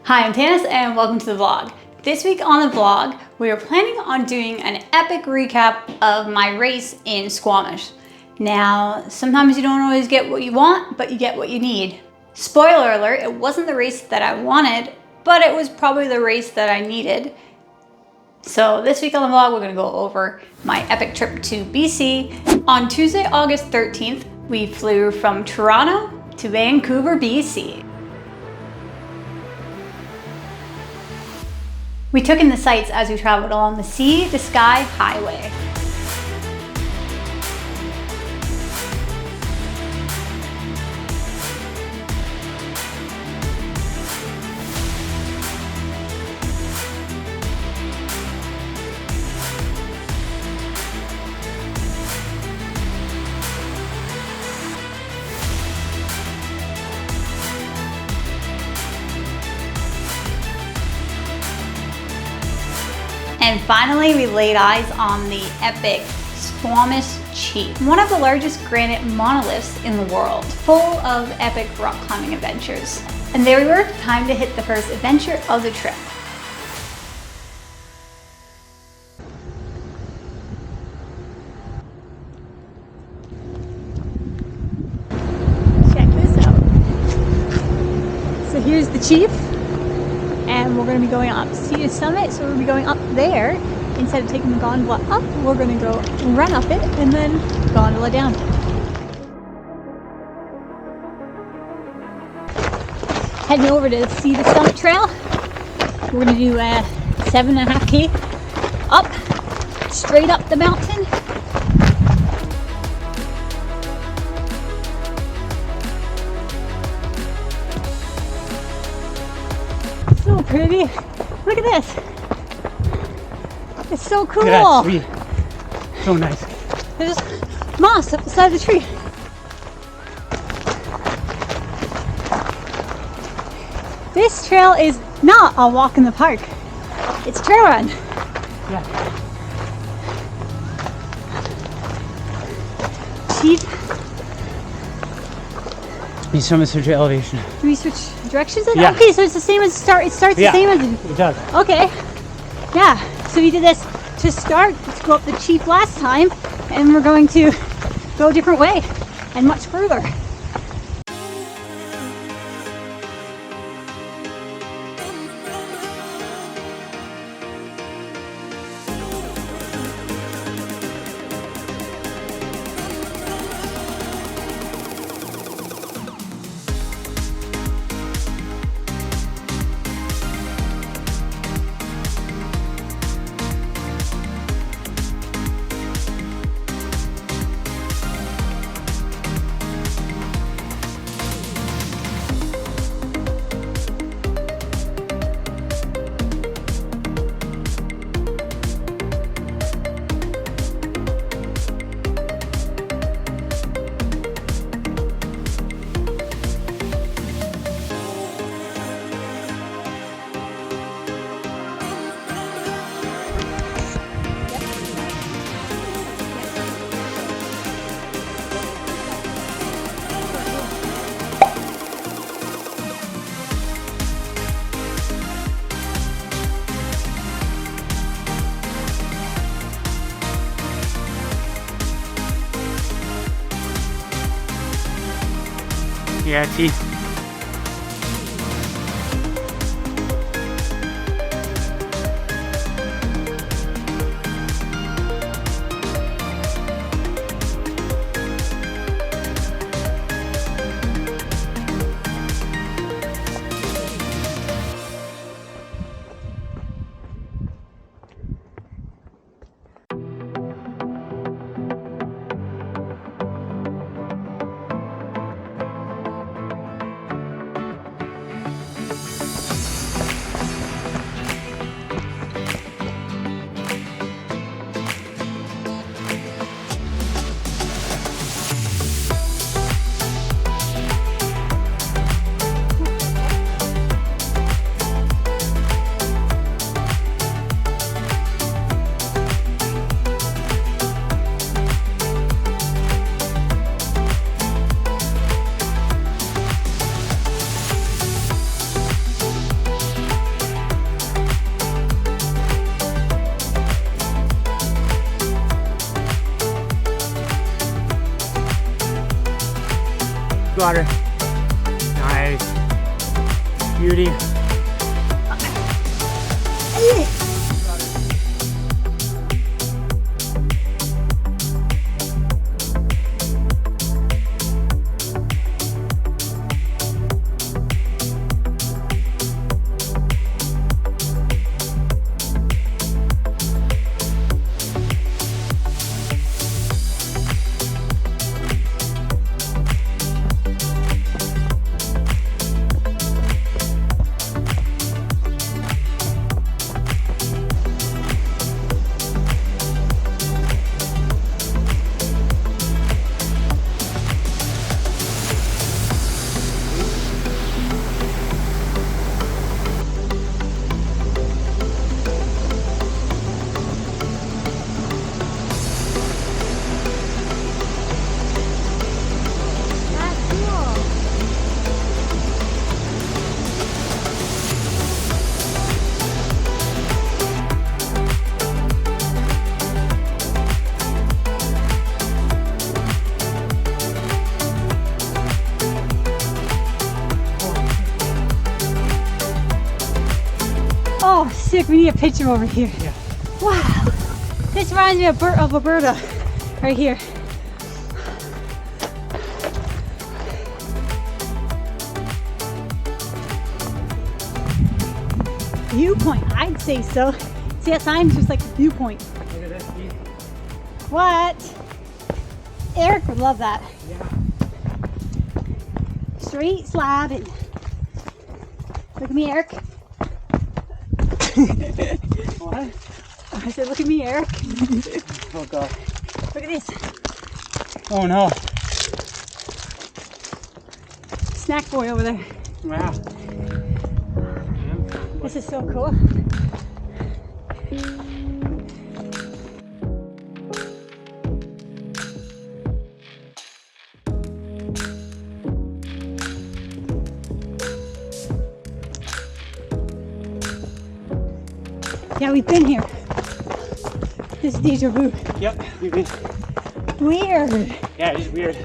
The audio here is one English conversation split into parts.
Hi, I'm Tanis and welcome to the vlog. This week on the vlog, we are planning on doing an epic recap of my race in Squamish. Now, sometimes you don't always get what you want, but you get what you need. Spoiler alert, it wasn't the race that I wanted, but it was probably the race that I needed. So this week on the vlog, we're gonna go over my epic trip to BC. On Tuesday, August 13th, we flew from Toronto to Vancouver, BC. We took in the sights as we traveled along the Sea to Sky Highway. And finally, we laid eyes on the epic Squamish Chief, one of the largest granite monoliths in the world, full of epic rock climbing adventures. And there we were, time to hit the first adventure of the trip. Check this out. So here's the Chief. And we're going to be going up to the summit, so we'll be going up there. Instead of taking the gondola up, we're going to go run up it and then gondola down. Heading over to see the summit trail. We're going to do 7.5 km up, straight up the mountain. So pretty. Look at this. It's so cool. Look at that tree. So nice. There's moss up the side of the tree. This trail is not a walk in the park. It's trail run. Yeah. Chief. You show me switch your elevation. Do we switch directions? Yeah. Okay, so it's the same as start. It starts the same as it does. Okay. Yeah. So we did this to start. Let's go up the Chief last time, and we're going to go a different way and much further. Yeah, see. got her. Nice. Beauty. Oh, sick, we need a picture over here. Yeah. Wow. This reminds me of Alberta, right here. Viewpoint, I'd say so. See that sign? It's just like a viewpoint. Look at this, Keith. What? Eric would love that. Yeah. Straight slab and look at me, Eric. What? I said, look at me, Eric. Oh god. Look at this. Oh no. Snack boy over there. Wow. This is so cool. Yeah, we've been here. This is deja vu. Yep. We've been. Weird. Yeah, it's weird.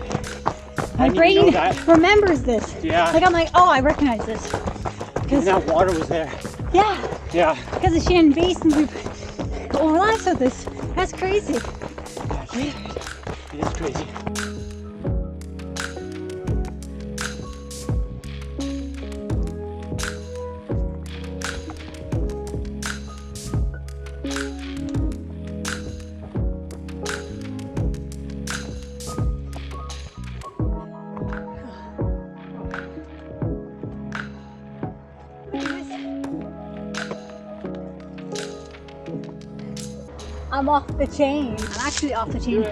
My I didn't brain know that. remembers this. Yeah. Like I'm like, oh, I recognize this. And Because that water was there. yeah, Yeah. because of Shannon Basin, we've all our lives with this. That's crazy. It is crazy. I'm off the chain. I'm actually off the chain.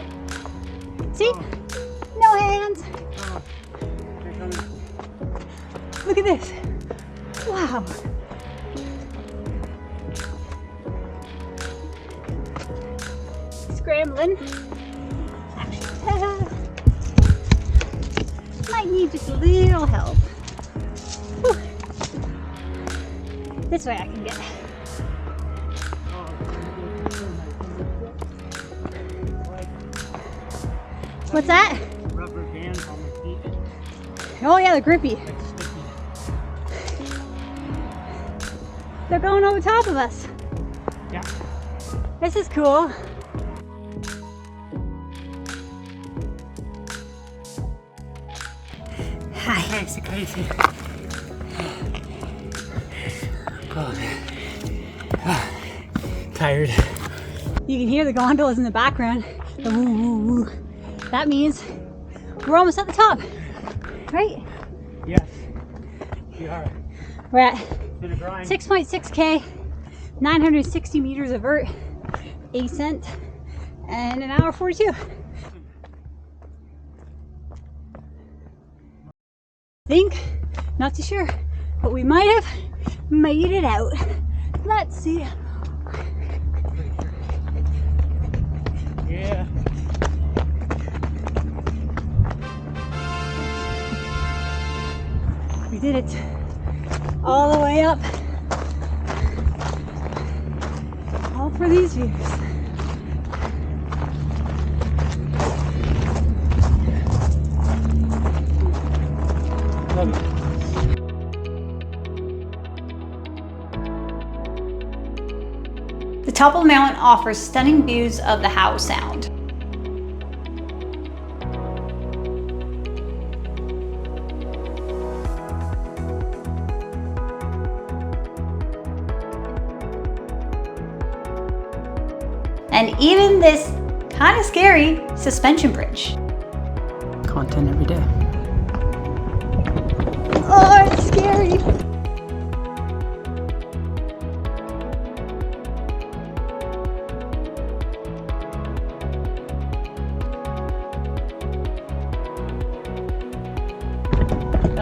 See? No hands. Look at this. Wow. Scrambling. Might need just a little help. Whew. This way I can get. What's that? Rubber bands on my feet. Oh yeah, they're grippy. It's sticky. They're going over top of us. Yeah. This is cool. Hi. Thanks, crazy. God. Tired. You can hear the gondolas in the background. The woo woo woo. That means we're almost at the top, right? Yes. We are. We're at Been a grind. 6.6K, 960 meters of vert, ascent, and an hour 42. Think, not too sure, but we might have made it out. Let's see. Yeah. We did it all the way up. All for these views. The top of the mountain offers stunning views of the Howe Sound. And even this kind of scary suspension bridge. Content every day. Oh, it's scary.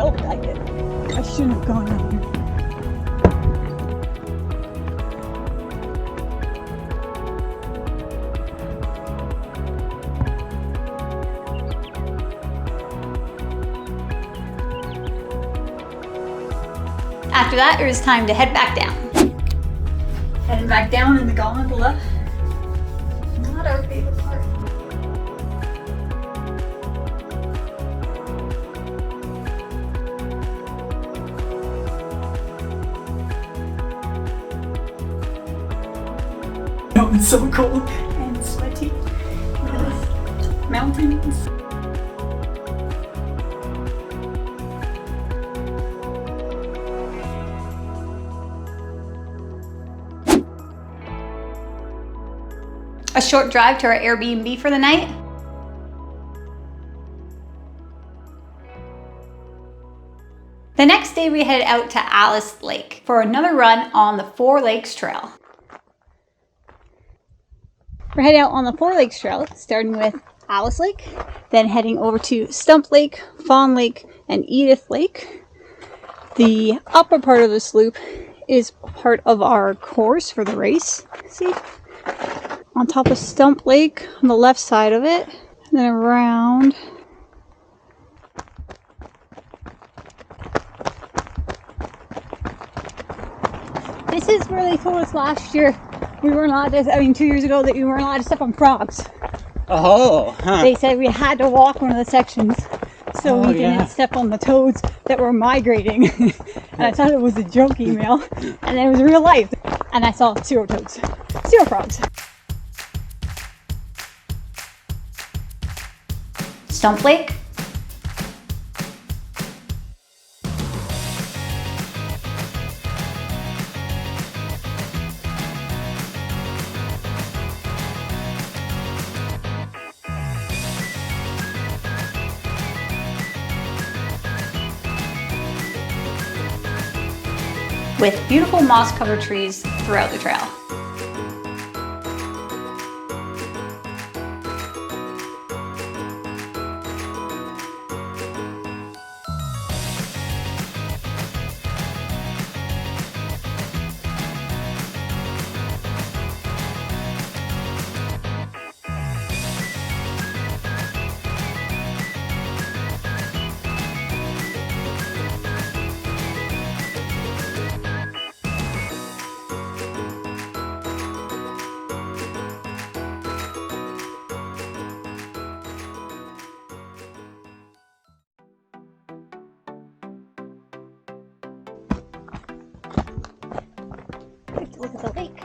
Oh, I shouldn't have gone out here. After that, it was time to head back down. Heading back down in the gondola. Not our favorite part. Oh, it's so cold and sweaty. Mountains. A short drive to our Airbnb for the night. The next day we headed out to Alice Lake for another run on the Four Lakes Trail. We're heading out on the Four Lakes Trail, starting with Alice Lake, then heading over to Stump Lake, Fawn Lake, and Edith Lake. The upper part of this loop is part of our course for the race. See? On top of Stump Lake, on the left side of it, and then around. This is where they told us last year we weren't allowed to, 2 years ago, that we weren't allowed to step on frogs. Oh, huh. They said we had to walk one of the sections so we didn't step on the toads that were migrating. And I thought it was a joke email, and then it was real life. And I saw 0 toads, 0 frogs. Stump Lake. With beautiful moss-covered trees throughout the trail. Look at the lake.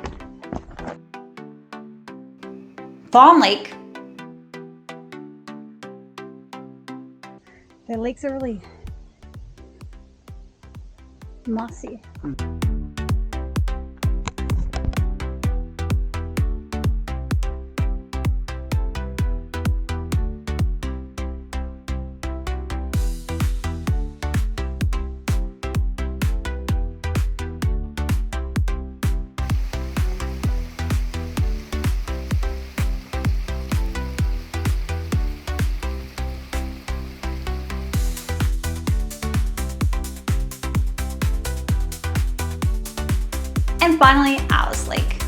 Fawn Lake. The lakes are really mossy. And finally, Alice Lake.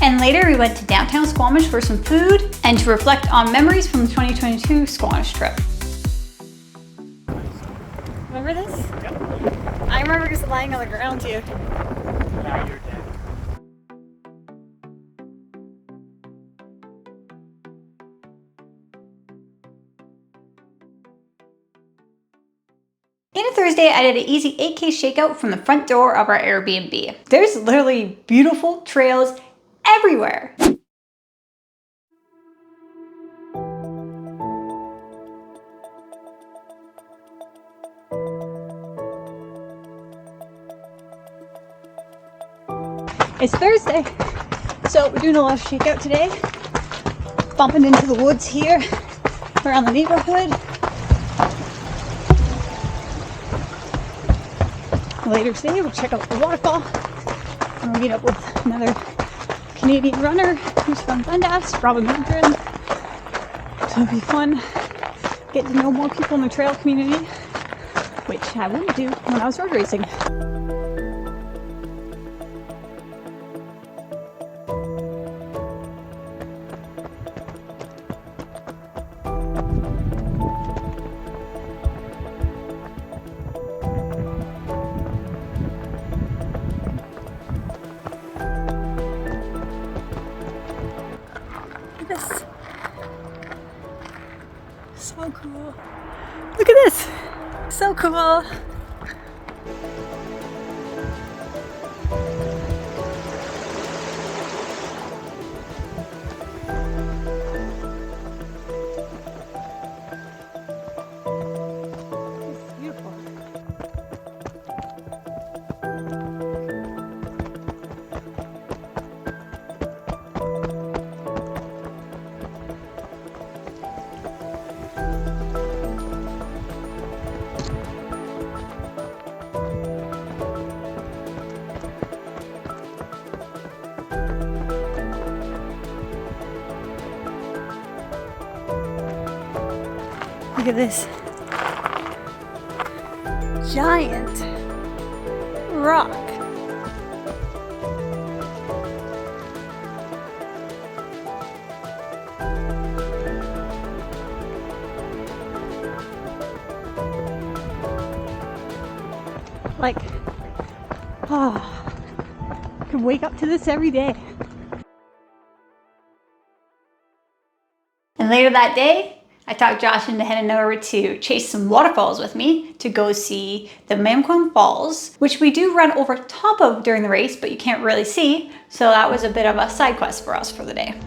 And later we went to downtown Squamish for some food and to reflect on memories from the 2022 Squamish trip. Remember this? Yep. I remember just lying on the ground too. Now you're dead. Thursday, I did an easy 8K shakeout from the front door of our Airbnb. There's literally beautiful trails everywhere. It's Thursday, so we're doing a lot of shakeout today. Bumping into the woods here, around the neighborhood. Later today, we'll check out the waterfall. And we'll meet up with another Canadian runner who's from Dundas, STRAVA Runs. So it'll be fun, get to know more people in the trail community, which I wouldn't do when I was road racing. This so cool. Look at this, so cool. It's beautiful. Look at this giant rock. Like, oh, I could wake up to this every day. And later that day, I talked Josh into heading over to chase some waterfalls with me to go see the Waterfalls, which we do run over top of during the race, but you can't really see. So that was a bit of a side quest for us for the day.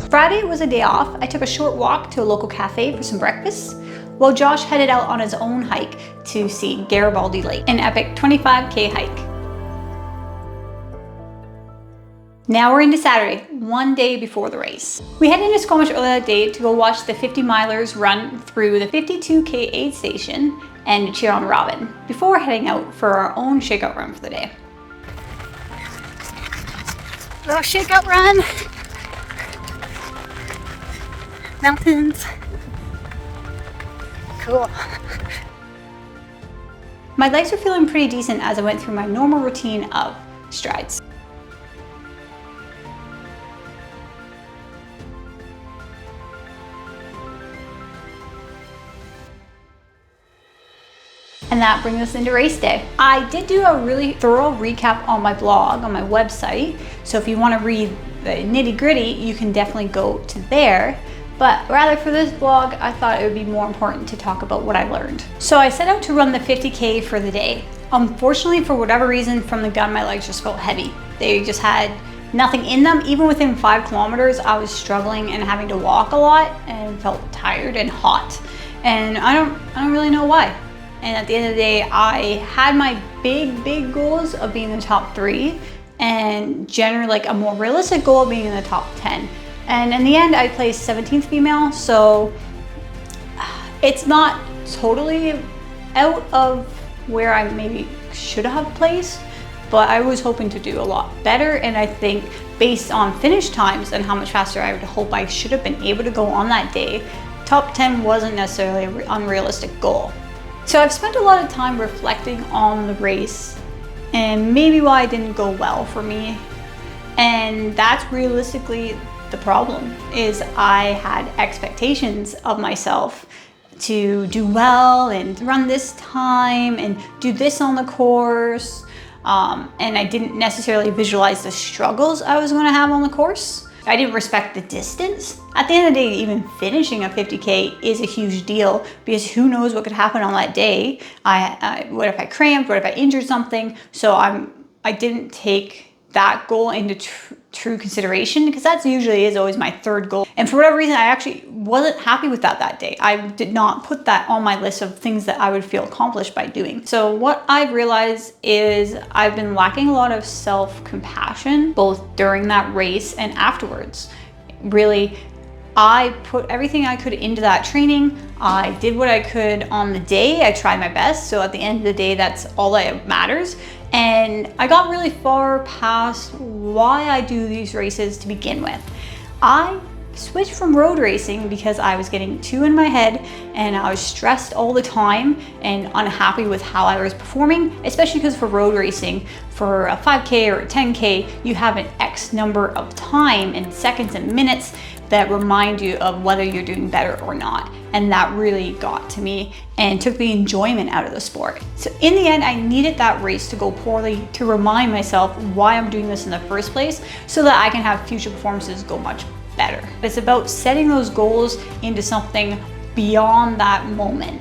Friday was a day off. I took a short walk to a local cafe for some breakfast, while Josh headed out on his own hike to see Garibaldi Lake, an epic 25K hike. Now we're into Saturday, one day before the race. We headed into Squamish earlier that day to go watch the 50 milers run through the 52K aid station and cheer on Robin before heading out for our own shakeout run for the day. Little shakeout run. Mountains. Cool. My legs were feeling pretty decent as I went through my normal routine of strides. And that brings us into race day. I did do a really thorough recap on my blog, on my website. So if you want to read the nitty gritty, you can definitely go to there. But rather for this vlog, I thought it would be more important to talk about what I learned. So I set out to run the 50K for the day. Unfortunately, for whatever reason, from the gun, my legs just felt heavy. They just had nothing in them. Even within 5 kilometers, I was struggling and having to walk a lot and felt tired and hot. And I don't really know why. And at the end of the day, I had my big goals of being in the top 3 and generally like a more realistic goal of being in the top 10. And in the end, I placed 17th female, so it's not totally out of where I maybe should have placed, but I was hoping to do a lot better. And I think based on finish times and how much faster I would hope I should have been able to go on that day, top 10 wasn't necessarily an unrealistic goal. So I've spent a lot of time reflecting on the race and maybe why it didn't go well for me. And that's realistically the problem, is I had expectations of myself to do well and run this time and do this on the course. And I didn't necessarily visualize the struggles I was gonna have on the course. I didn't respect the distance. At the end of the day, even finishing a 50K is a huge deal because who knows what could happen on that day. What if I cramped? What if I injured something? So I didn't take that goal into true consideration, because that's usually is always my third goal. And for whatever reason, I actually wasn't happy with that day. I did not put that on my list of things that I would feel accomplished by doing. So what I've realized is I've been lacking a lot of self-compassion, both during that race and afterwards. Really, I put everything I could into that training. I did what I could on the day. I tried my best. So at the end of the day, that's all that matters. And I got really far past why I do these races to begin with. I switched from road racing because I was getting too in my head and I was stressed all the time and unhappy with how I was performing, especially because for road racing, for a 5K or a 10K, you have an X number of time and seconds and minutes that remind you of whether you're doing better or not. And that really got to me and took the enjoyment out of the sport. So in the end, I needed that race to go poorly to remind myself why I'm doing this in the first place, so that I can have future performances go much better. It's about setting those goals into something beyond that moment.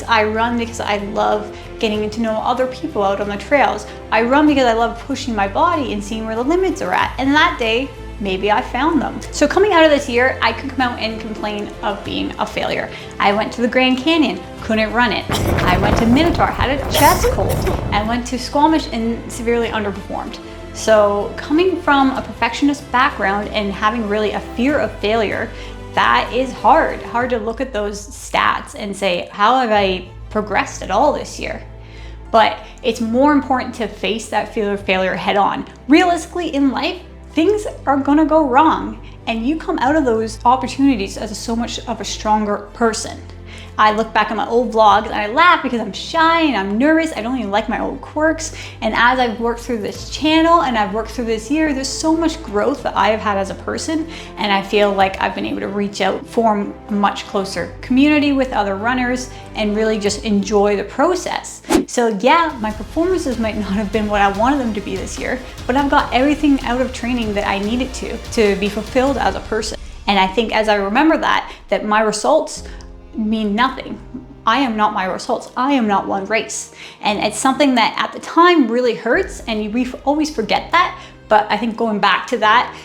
I run because I love getting to know other people out on the trails. I run because I love pushing my body and seeing where the limits are at. And that day, maybe I found them. So coming out of this year, I could come out and complain of being a failure. I went to the Grand Canyon, couldn't run it. I went to Minotaur, had a chest cold, and went to Squamish and severely underperformed. So coming from a perfectionist background and having really a fear of failure, that is hard to look at those stats and say, how have I progressed at all this year? But it's more important to face that fear of failure head on. Realistically in life, things are gonna go wrong, and you come out of those opportunities as so much of a stronger person. I look back at my old vlogs and I laugh because I'm shy and I'm nervous. I don't even like my old quirks. And as I've worked through this channel and I've worked through this year, there's so much growth that I have had as a person. And I feel like I've been able to reach out, form a much closer community with other runners, and really just enjoy the process. So yeah, my performances might not have been what I wanted them to be this year, but I've got everything out of training that I needed to be fulfilled as a person. And I think as I remember that my results mean nothing. I am not my results. I am not one race. And it's something that at the time really hurts, and you always forget that. But I think going back to that,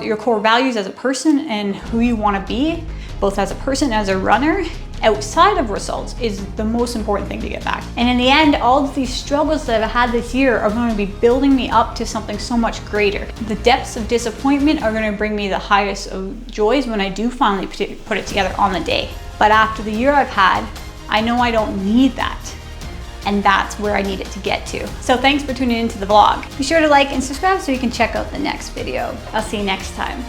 your core values as a person and who you want to be, both as a person and as a runner, outside of results, is the most important thing to get back. And in the end, all of these struggles that I've had this year are going to be building me up to something so much greater. The depths of disappointment are going to bring me the highest of joys when I do finally put it together on the day. But after the year I've had, I know I don't need that. And that's where I need it to get to. So thanks for tuning into the vlog. Be sure to like and subscribe so you can check out the next video. I'll see you next time.